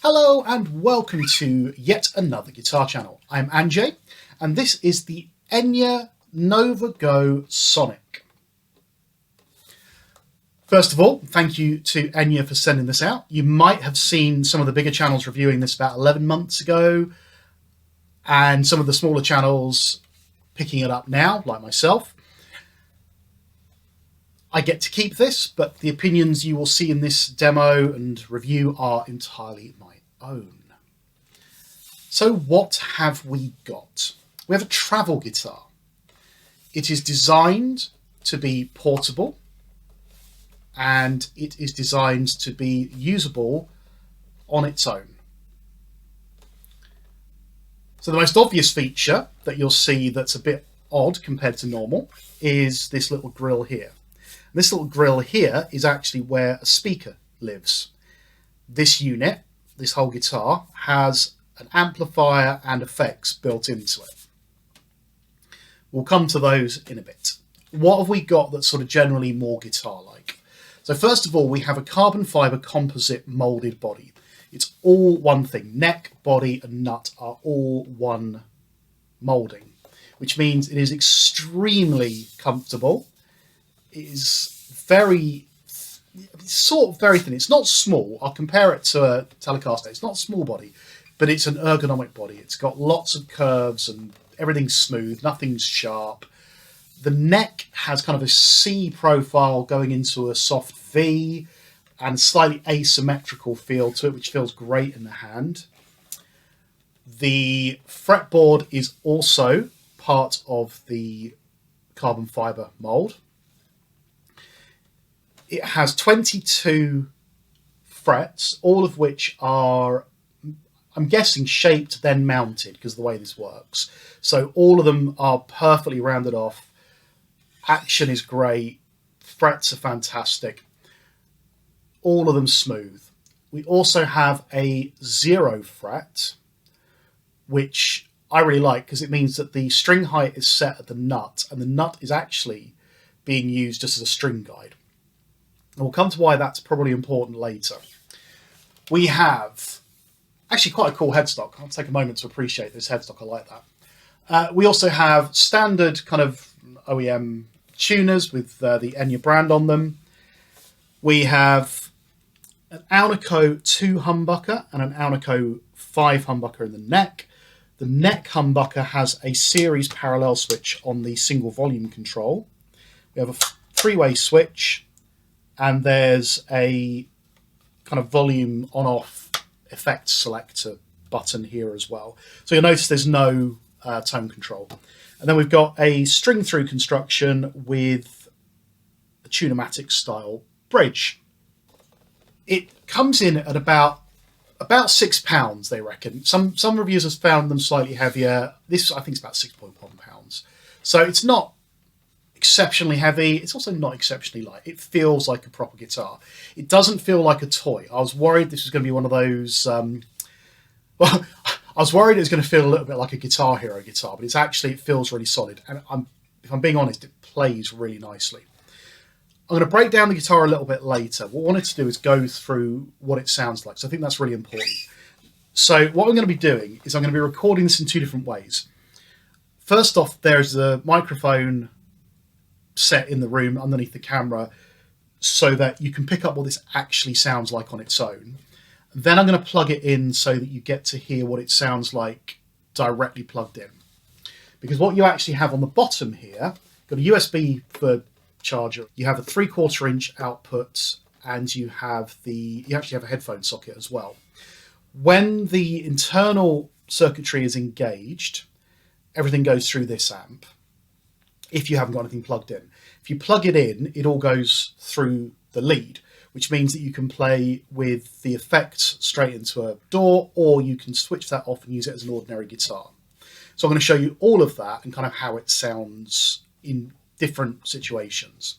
Hello and welcome to yet another guitar channel. I'm Anjay and this is the Enya Nova Go Sonic. First of all, thank you to Enya for sending this out. You might have seen some of the bigger channels reviewing this about 11 months ago and some of the smaller channels picking it up now, like myself. I get to keep this, but the opinions you will see in this demo and review are entirely my own. So what have we got? We have a travel guitar. It is designed to be portable and it is designed to be usable on its own. So the most obvious feature that you'll see that's a bit odd compared to normal is this little grill here. This little grill here is actually where a speaker lives. This unit, this whole guitar, has an amplifier and effects built into it. We'll come to those in a bit. What have we got that's sort of generally more guitar-like? So first of all, we have a carbon fibre composite moulded body. It's all one thing. Neck, body and nut are all one moulding, which means it is extremely comfortable. It is very thin. It's not small. I'll compare it to a Telecaster. It's not a small body, but it's an ergonomic body. It's got lots of curves and everything's smooth. Nothing's sharp. The neck has kind of a C profile going into a soft V and slightly asymmetrical feel to it, which feels great in the hand. The fretboard is also part of the carbon fibre mould. It has 22 frets, all of which are, I'm guessing, shaped then mounted because of the way this works. So all of them are perfectly rounded off. Action is great. Frets are fantastic. All of them smooth. We also have a 0 fret, which I really like because it means that the string height is set at the nut and the nut is actually being used just as a string guide. And we'll come to why that's probably important later. We have actually quite a cool headstock. I'll take a moment to appreciate this headstock. I like that. We also have standard kind of OEM tuners with the Enya brand on them. We have an Alnico 2 humbucker and an Alnico 5 humbucker in the neck. The neck humbucker has a series parallel switch on the single volume control. We have a three-way switch. And there's a kind of volume on-off effect selector button here as well. So you'll notice there's no tone control. And then we've got a string-through construction with a Tune-o-matic style bridge. It comes in at about £6, they reckon. Some reviewers have found them slightly heavier. This, I think, is about 6.1 pounds. So it's not exceptionally heavy. It's also not exceptionally light. It feels like a proper guitar. It doesn't feel like a toy. I was worried this was going to be one of those well, I was worried it was going to feel a little bit like a Guitar Hero guitar, but it feels really solid, and if I'm being honest, it plays really nicely. I'm going to break down the guitar a little bit later. What I wanted to do is go through what it sounds like, so I think that's really important. So what I'm going to be doing is I'm going to be recording this in two different ways. First off, there's the microphone set in the room underneath the camera so that you can pick up what this actually sounds like on its own. Then I'm going to plug it in so that you get to hear what it sounds like directly plugged in. Because what you actually have on the bottom here, got a USB for charger, you have a 3/4 inch output, and you actually have a headphone socket as well. When the internal circuitry is engaged, everything goes through this amp. If you haven't got anything plugged in. If you plug it in, it all goes through the lead, which means that you can play with the effects straight into a DAW, or you can switch that off and use it as an ordinary guitar. So I'm going to show you all of that and kind of how it sounds in different situations.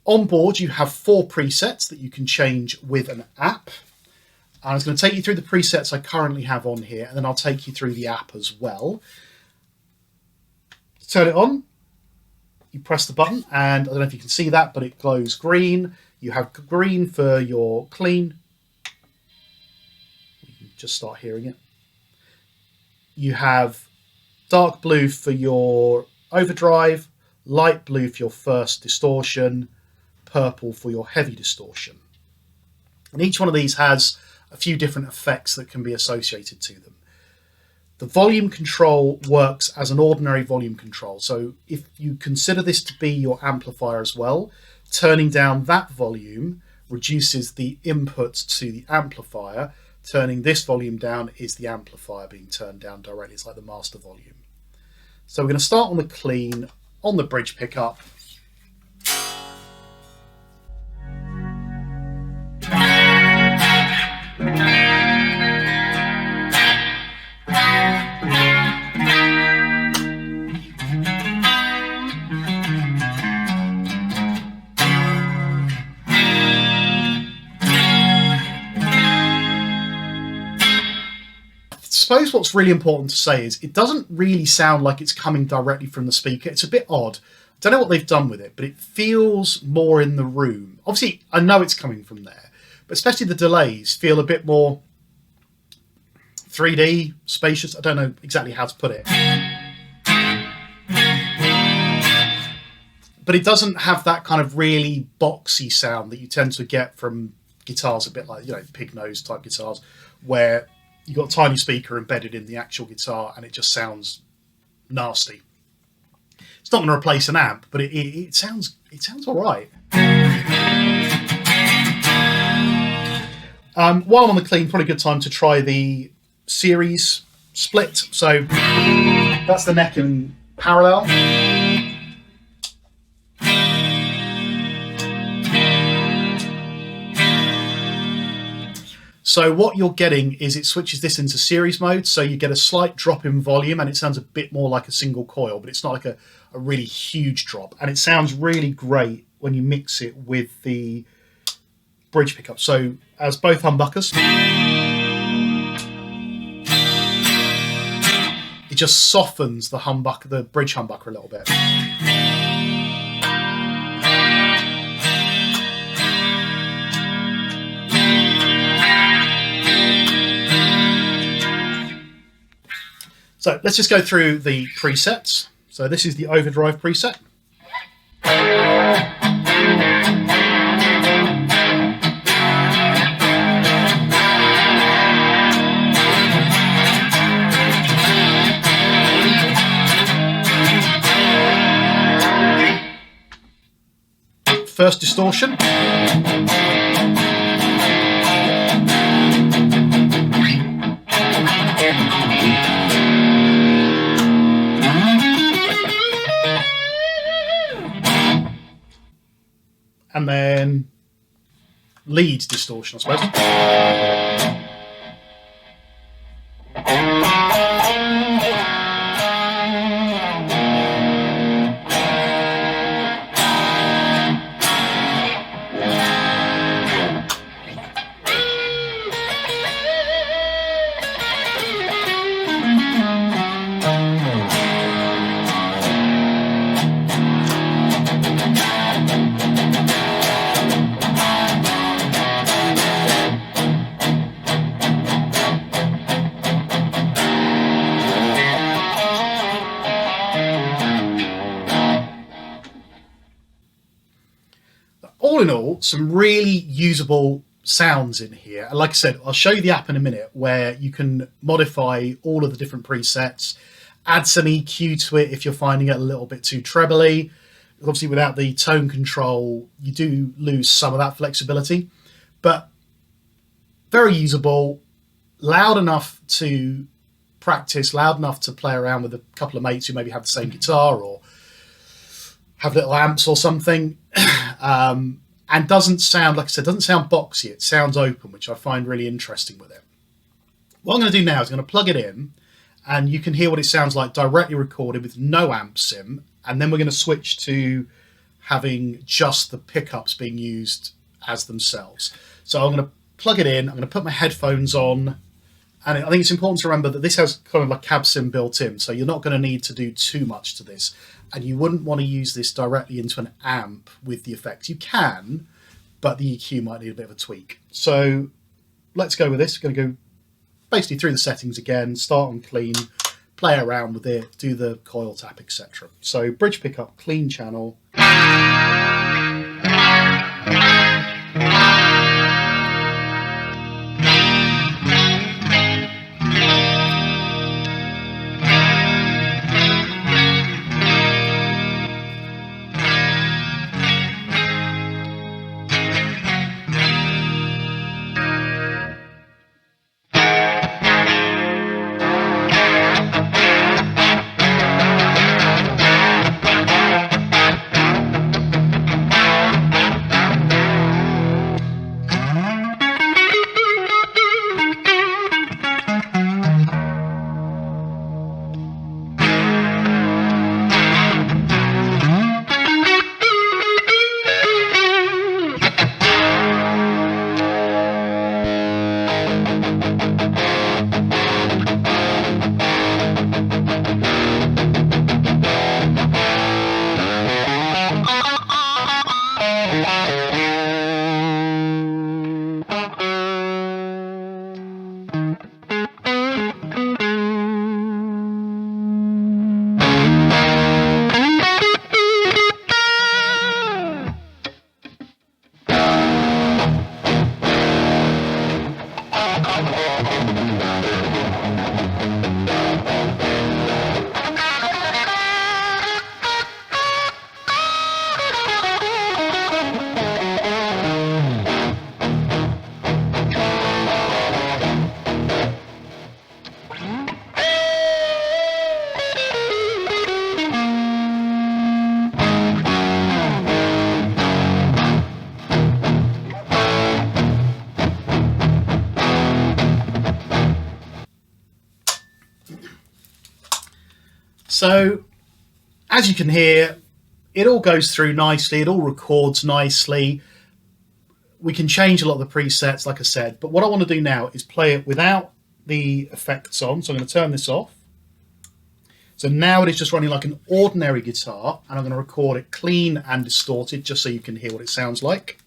On board, you have 4 presets that you can change with an app. And I was going to take you through the presets I currently have on here, and then I'll take you through the app as well. Turn it on, you press the button, and I don't know if you can see that, but it glows green. You have green for your clean, just start hearing it. You have dark blue for your overdrive, light blue for your first distortion, purple for your heavy distortion. And each one of these has a few different effects that can be associated to them. The volume control works as an ordinary volume control. So if you consider this to be your amplifier as well, turning down that volume reduces the input to the amplifier. Turning this volume down is the amplifier being turned down directly. It's like the master volume. So we're going to start on the clean, on the bridge pickup. I suppose what's really important to say is it doesn't really sound like it's coming directly from the speaker. It's a bit odd. I don't know what they've done with it, but it feels more in the room. Obviously, I know it's coming from there, but especially the delays feel a bit more 3D, spacious. I don't know exactly how to put it. But it doesn't have that kind of really boxy sound that you tend to get from guitars, a bit like, pig nose type guitars, where you've got a tiny speaker embedded in the actual guitar and it just sounds nasty. It's not going to replace an amp, but it sounds all right. While I'm on the clean, probably a good time to try the series split. So that's the neck in parallel. So what you're getting is it switches this into series mode, so you get a slight drop in volume and it sounds a bit more like a single coil, but it's not like a really huge drop. And it sounds really great when you mix it with the bridge pickup. So as both humbuckers, it just softens the humbucker, the bridge humbucker a little bit. So let's just go through the presets. So this is the Overdrive preset. First distortion. And then lead distortion, I suppose. All in all, some really usable sounds in here. And like I said, I'll show you the app in a minute where you can modify all of the different presets, add some EQ to it if you're finding it a little bit too trebly. Obviously, without the tone control, you do lose some of that flexibility, but very usable, loud enough to practice, loud enough to play around with a couple of mates who maybe have the same guitar or have little amps or something. And doesn't sound, like I said, doesn't sound boxy. It sounds open, which I find really interesting with it. What I'm going to do now is I'm going to plug it in, and you can hear what it sounds like directly recorded with no amp sim. And then we're going to switch to having just the pickups being used as themselves. So I'm going to plug it in. I'm going to put my headphones on. And I think it's important to remember that this has kind of like cab sim built in. So you're not going to need to do too much to this. And you wouldn't want to use this directly into an amp with the effects. You can, but the EQ might need a bit of a tweak. So let's go with this. We're going to go basically through the settings again, start on clean, play around with it, do the coil tap, etc. So bridge pickup, clean channel. So, as you can hear, it all goes through nicely, it all records nicely. We can change a lot of the presets, like I said, but what I want to do now is play it without the effects on. So I'm going to turn this off. So now it is just running like an ordinary guitar, and I'm going to record it clean and distorted just so you can hear what it sounds like.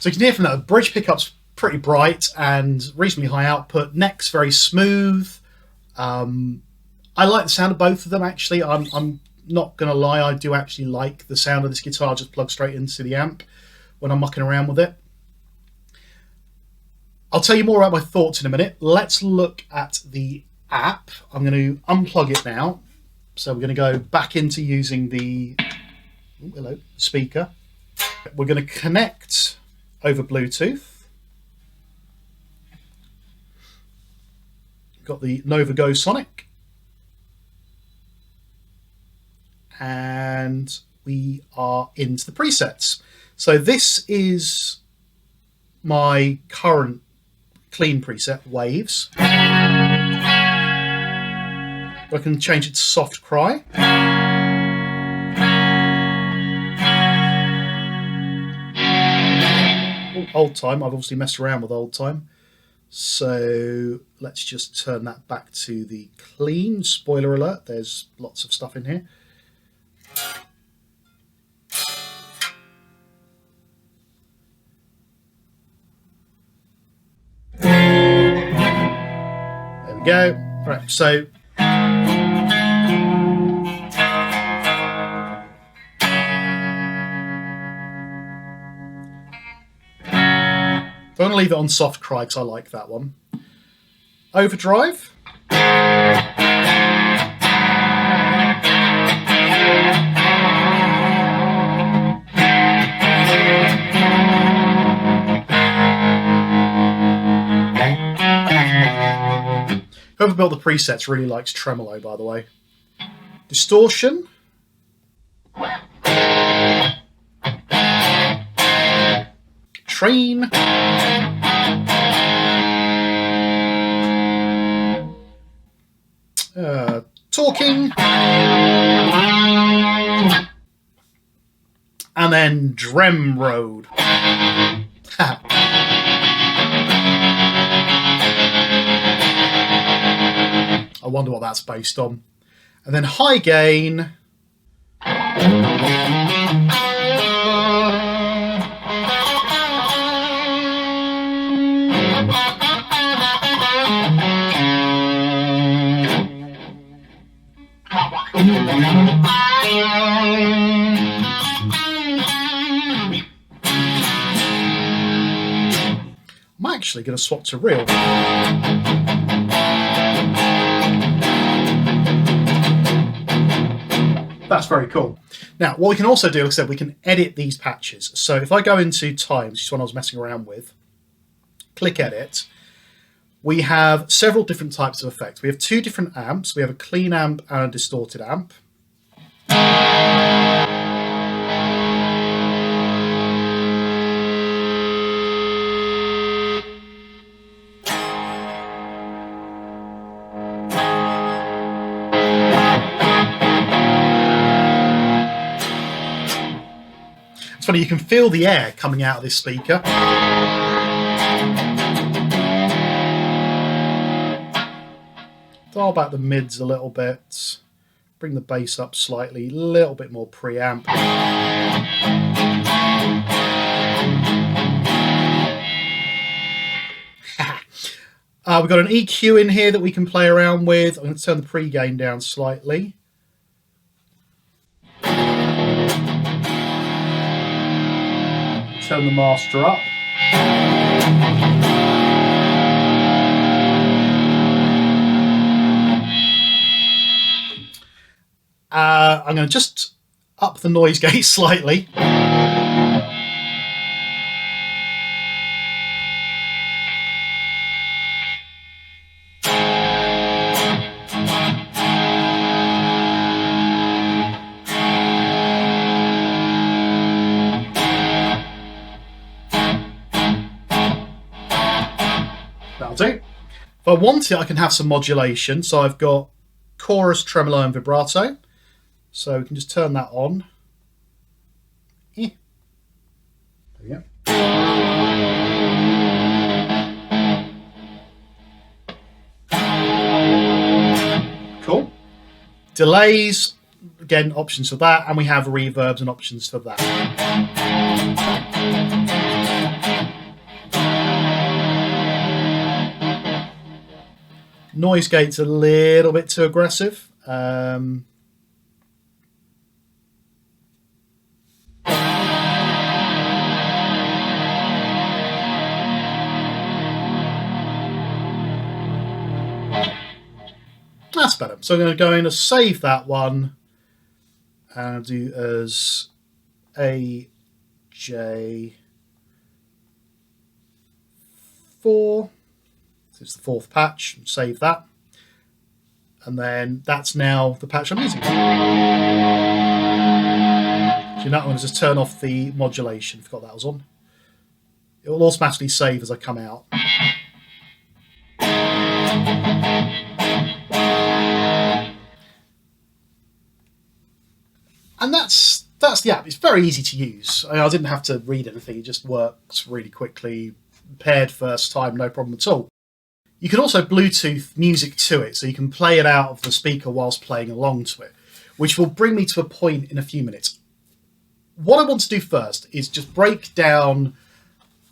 So you can hear from that, the bridge pickup's pretty bright and reasonably high output. Neck's very smooth. I like the sound of both of them, actually. I'm not going to lie, I do actually like the sound of this guitar just plugged straight into the amp when I'm mucking around with it. I'll tell you more about my thoughts in a minute. Let's look at the app. I'm going to unplug it now. So we're going to go back into using the speaker. We're going to connect over Bluetooth. Got the Nova Go Sonic. And we are into the presets. So this is my current clean preset, Waves. I can change it to Soft Cry. Old Time, I've obviously messed around with Old Time. So let's just turn that back to the clean. Spoiler alert, there's lots of stuff in here. There we go. Right, so So I'm going to leave it on soft cry because I like that one. Overdrive. Whoever built the presets really likes tremolo, by the way. Distortion. Train. Talking. And then Drem Road. I wonder what that's based on. And then high gain. I'm actually going to swap to real. That's very cool. Now, what we can also do, like I said, we can edit these patches. So if I go into times, which is one I was messing around with, click edit, we have several different types of effects. We have 2 different amps. We have a clean amp and a distorted amp. It's funny, you can feel the air coming out of this speaker. Dial back the mids a little bit. Bring the bass up slightly, a little bit more preamp. We've got an EQ in here that we can play around with. I'm going to turn the pre-gain down slightly. Turn the master up. I'm going to just up the noise gate slightly. That'll do. If I want it, I can have some modulation. So I've got chorus, tremolo, and vibrato. So we can just turn that on. There we go. Cool. Delays, again, options for that, and we have reverbs and options for that. Noise gate's a little bit too aggressive. That's better. So I'm going to go in and save that one and do as AJ4. This is the 4th patch. Save that. And then that's now the patch I'm using. So now I'm going to just turn off the modulation. Forgot that was on. It will automatically save as I come out. And that's the app. It's very easy to use. I didn't have to read anything. It just works really quickly. Paired first time, no problem at all. You can also Bluetooth music to it, so you can play it out of the speaker whilst playing along to it, which will bring me to a point in a few minutes. What I want to do first is just break down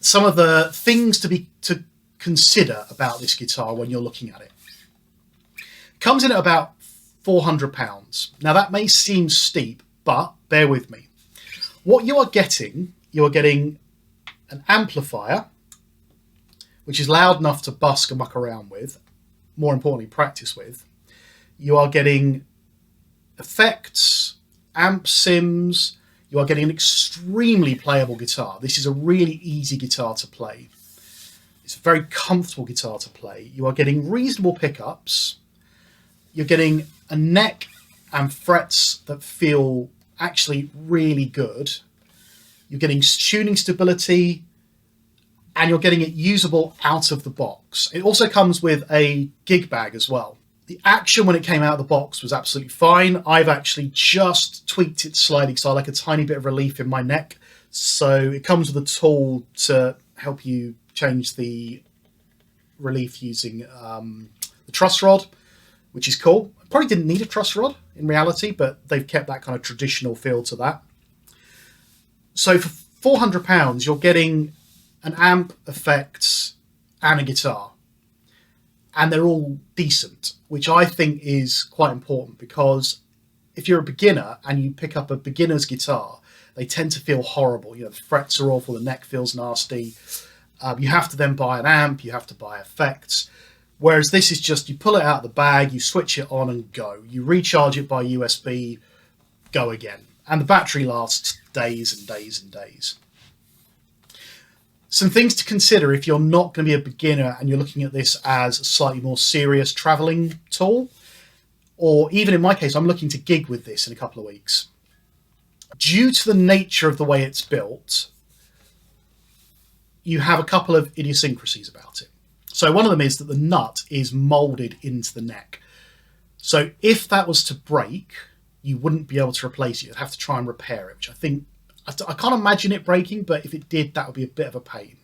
some of the things to consider about this guitar when you're looking at it. It comes in at about £400. Now that may seem steep, but bear with me. What you are getting an amplifier, which is loud enough to busk and muck around with, more importantly, practice with. You are getting effects, amp sims. You are getting an extremely playable guitar. This is a really easy guitar to play. It's a very comfortable guitar to play. You are getting reasonable pickups. You're getting a neck and frets that feel actually really good. You're getting tuning stability, and you're getting it usable out of the box. It also comes with a gig bag as well. The action when it came out of the box was absolutely fine. I've actually just tweaked it slightly because I like a tiny bit of relief in my neck. So it comes with a tool to help you change the relief using the truss rod, which is cool. Probably didn't need a truss rod in reality, but they've kept that kind of traditional feel to that. So for £400, you're getting an amp, effects, and a guitar. And they're all decent, which I think is quite important, because if you're a beginner and you pick up a beginner's guitar, they tend to feel horrible. You know, the frets are awful, the neck feels nasty. You have to then buy an amp, you have to buy effects. Whereas this is just, you pull it out of the bag, you switch it on and go. You recharge it by USB, go again. And the battery lasts days and days and days. Some things to consider if you're not going to be a beginner and you're looking at this as a slightly more serious traveling tool, or even in my case, I'm looking to gig with this in a couple of weeks. Due to the nature of the way it's built, you have a couple of idiosyncrasies about it. So one of them is that the nut is molded into the neck. So if that was to break, you wouldn't be able to replace it. You'd have to try and repair it, which I can't imagine it breaking, but if it did, that would be a bit of a pain.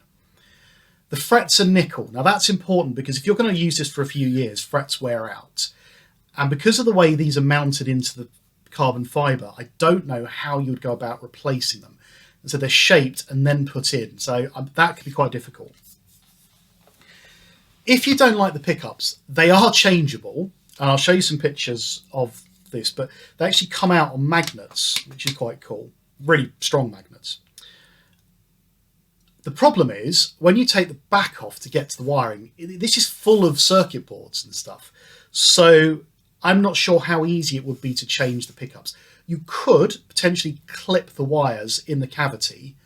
The frets are nickel. Now that's important because if you're going to use this for a few years, frets wear out. And because of the way these are mounted into the carbon fibre, I don't know how you would go about replacing them. And so they're shaped and then put in. So that could be quite difficult. If you don't like the pickups, they are changeable. And I'll show you some pictures of this, but they actually come out on magnets, which is quite cool. Really strong magnets. The problem is when you take the back off to get to the wiring, this is full of circuit boards and stuff. So I'm not sure how easy it would be to change the pickups. You could potentially clip the wires in the cavity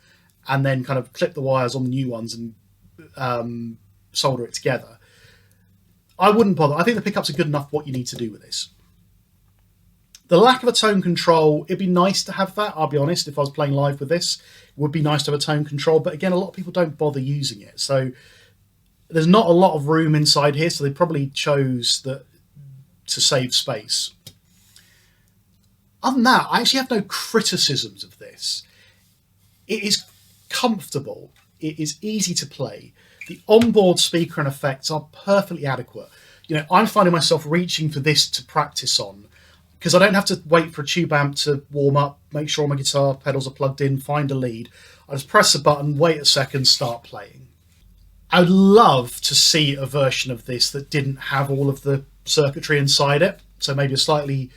and then kind of clip the wires on the new ones and solder it together. I wouldn't bother. I think the pickups are good enough for what you need to do with this. The lack of a tone control, it'd be nice to have that, I'll be honest. If I was playing live with this, it would be nice to have a tone control. But again, a lot of people don't bother using it. So there's not a lot of room inside here, so they probably chose that to save space. Other than that, I actually have no criticisms of this. It is comfortable. It is easy to play. The onboard speaker and effects are perfectly adequate. You know, I'm finding myself reaching for this to practice on, because I don't have to wait for a tube amp to warm up, make sure my guitar pedals are plugged in, find a lead. I just press a button, wait a second, start playing. I would love to see a version of this that didn't have all of the circuitry inside it. So maybe a slightly,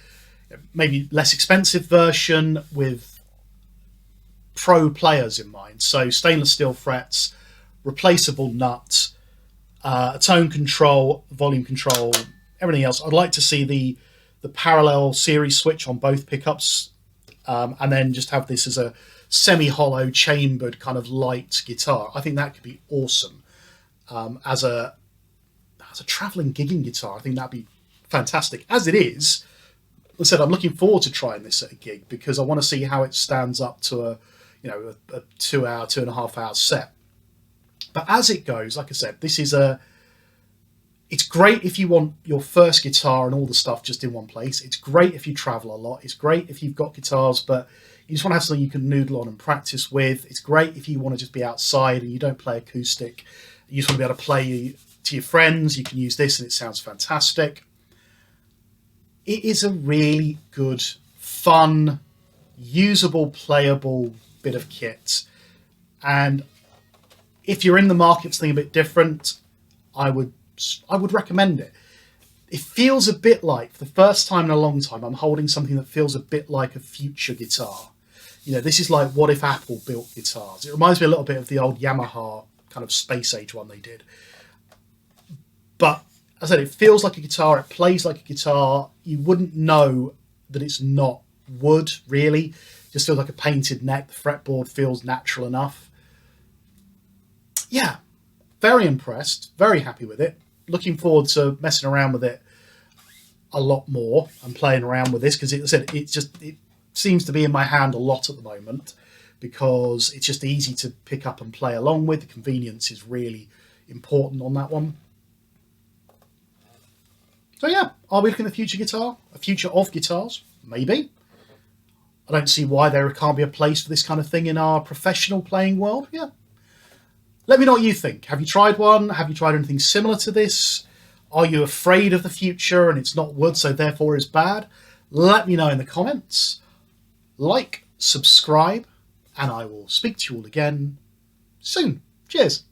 maybe less expensive version with pro players in mind. So stainless steel frets, replaceable nut, a tone control, volume control, everything else. I'd like to see the parallel series switch on both pickups, and then just have this as a semi-hollow chambered kind of light guitar. I think that could be awesome as a traveling gigging guitar. I think that'd be fantastic. As it is, like I said, I'm looking forward to trying this at a gig because I want to see how it stands up to a 2-hour, 2.5 hour set. But as it goes, like I said, this is it's great if you want your first guitar and all the stuff just in one place. It's great if you travel a lot. It's great if you've got guitars, but you just want to have something you can noodle on and practice with. It's great if you want to just be outside and you don't play acoustic. You just want to be able to play to your friends. You can use this and it sounds fantastic. It is a really good, fun, usable, playable bit of kit. And if you're in the market for something a bit different, I would recommend it. It feels a bit like, for the first time in a long time, I'm holding something that feels a bit like a future guitar. You know, this is like what if Apple built guitars. It reminds me a little bit of the old Yamaha kind of space age one they did. But as I said, it feels like a guitar, it plays like a guitar. You wouldn't know that it's not wood, really. It just feels like a painted neck. The fretboard feels natural enough. Yeah, very impressed, very happy with it. Looking forward to messing around with it a lot more and playing around with this, because it seems to be in my hand a lot at the moment, because it's just easy to pick up and play along with. The convenience is really important on that one. So yeah, are we looking at a future of guitars? Maybe. I don't see why there can't be a place for this kind of thing in our professional playing world. Yeah. Let me know what you think. Have you tried one? Have you tried anything similar to this? Are you afraid of the future and it's not wood, so therefore it's bad? Let me know in the comments. Like, subscribe, and I will speak to you all again soon. Cheers.